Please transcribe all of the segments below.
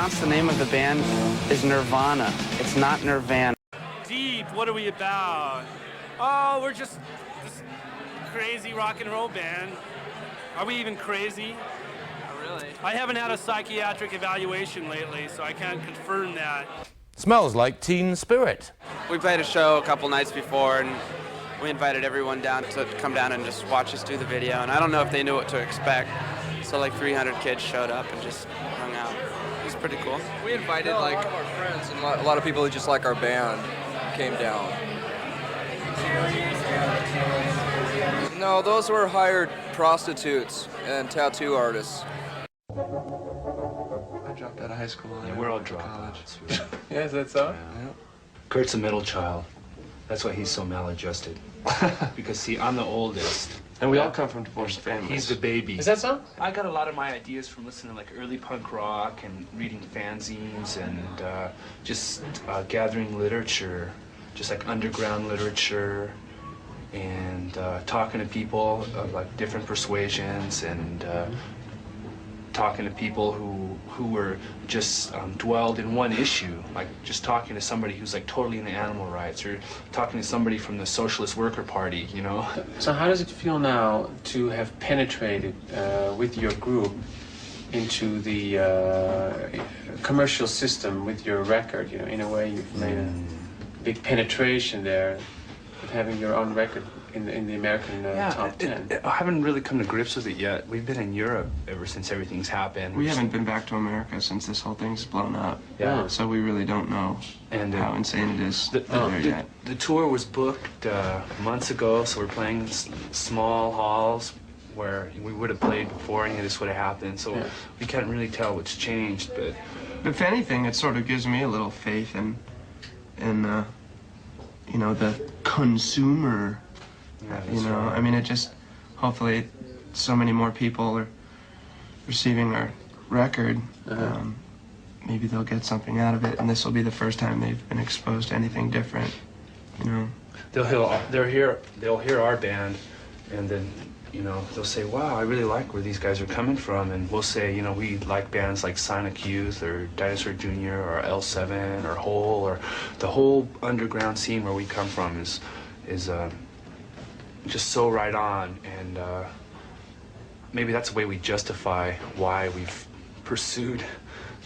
pronounce the name of the band is Nirvana. It's not Nirvana. Deep, what are we about? Oh, we're just this crazy rock and roll band. Are we even crazy? Not really. I haven't had a psychiatric evaluation lately, so I can't confirm that. Smells like teen spirit. We played a show a couple nights before, and we invited everyone down to come down and just watch us do the video. And I don't know if they knew what to expect. So like 300 kids showed up and just hung out. It was pretty cool. We invited like a lot of our friends and a lot of people who just like our band came down. No, those were hired prostitutes and tattoo artists. I dropped out of high school. Yeah, we're all dropouts. Yeah, is that so? Yeah. Kurt's a middle child. That's why he's so maladjusted. Because, see, I'm the oldest. And we all come from divorced families. He's the baby. Is that so? I got a lot of my ideas from listening to like early punk rock and reading fanzines and just gathering literature, just like underground literature, and talking to people of like different persuasions, and talking to people who were just dwelled in one issue, like just talking to somebody who's like totally into animal rights, or talking to somebody from the Socialist Worker Party, you know? So how does it feel now to have penetrated with your group into the commercial system with your record? You know, in a way you've made a big penetration there, with having your own record in the American top 10. I haven't really come to grips with it yet. We've been in Europe ever since everything's happened. We haven't been back to America since this whole thing's blown up. Yeah. So we really don't know how insane it is there yet. The tour was booked months ago, so we're playing small halls where we would have played before and this would have happened. So we can't really tell what's changed, but if anything, it sort of gives me a little faith in you know, the consumer. You know, right. I mean, it just, hopefully, so many more people are receiving our record. Maybe they'll get something out of it, and this will be the first time they've been exposed to anything different. You know, they'll hear our band, and then, you know, they'll say, "Wow, I really like where these guys are coming from," and we'll say, you know, we like bands like Sonic Youth or Dinosaur Jr. or L7 or Hole, or the whole underground scene where we come from is just so right on, and maybe that's the way we justify why we've pursued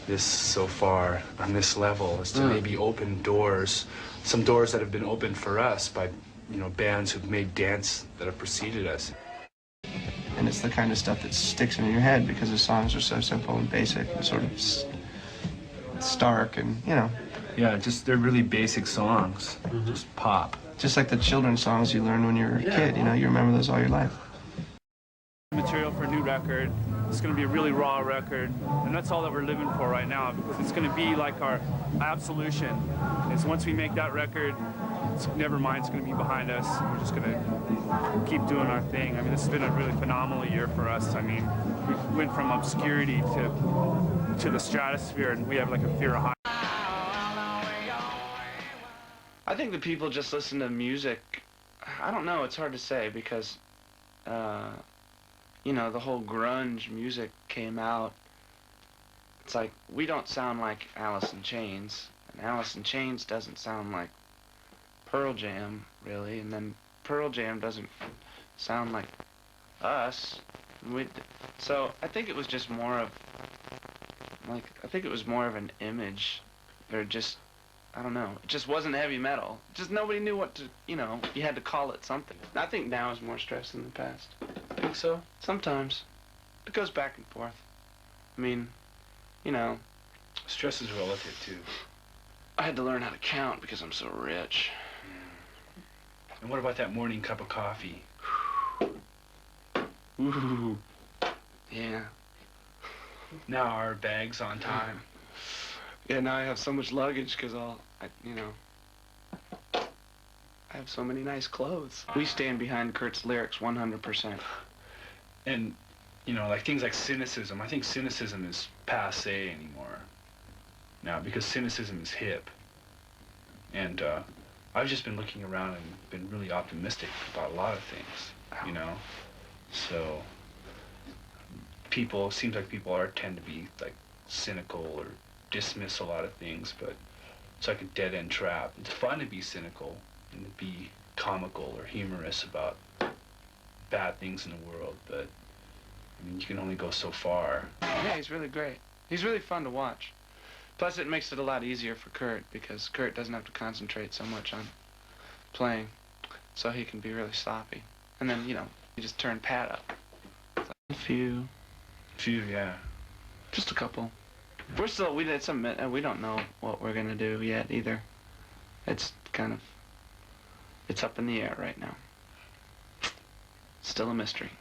this so far on this level, is to maybe open doors, some doors that have been opened for us by, you know, bands who've made dance that have preceded us. and it's the kind of stuff that sticks in your head because the songs are so simple and basic and sort of stark, and you know. Yeah, just they're really basic songs, just pop. Just like the children's songs you learned when you were a kid, you know, you remember those all your life. Material for a new record. It's going to be a really raw record, and that's all that we're living for right now, because it's going to be like our absolution. Is once we make that record, never mind, it's going to be behind us. We're just going to keep doing our thing. I mean, this has been a really phenomenal year for us. I mean, we went from obscurity to the stratosphere, and we have like a fear of heights. I think that people just listen to music. I don't know, it's hard to say because, you know, the whole grunge music came out. It's like, we don't sound like Alice in Chains, and Alice in Chains doesn't sound like Pearl Jam, really, and then Pearl Jam doesn't sound like us. So I think it was just more of, like, I think it was more of an image, or just, I don't know, it just wasn't heavy metal. Just nobody knew what to, you know, you had to call it something. I think now is more stress than the past. Think so? Sometimes. It goes back and forth. I mean, you know. Stress is relative, too. I had to learn how to count because I'm so rich. And what about that morning cup of coffee? Ooh. Yeah. Now our bag's on time. Yeah, now I have so much luggage because you know, I have so many nice clothes. We stand behind Kurt's lyrics 100%. And, you know, like things like cynicism. I think cynicism is passé anymore now because cynicism is hip. And I've just been looking around and been really optimistic about a lot of things, you know? So seems like people tend to be like cynical or dismiss a lot of things, but it's like a dead-end trap. It's fun to be cynical and to be comical or humorous about bad things in the world, but I mean, you can only go so far. Yeah, he's really great. He's really fun to watch. Plus, it makes it a lot easier for Kurt, because Kurt doesn't have to concentrate so much on playing, so he can be really sloppy. And then, you know, you just turn Pat up. It's like a few, Yeah. just a couple. We're still, we did some, we don't know what we're gonna do yet either. It's kind of, it's up in the air right now. Still a mystery.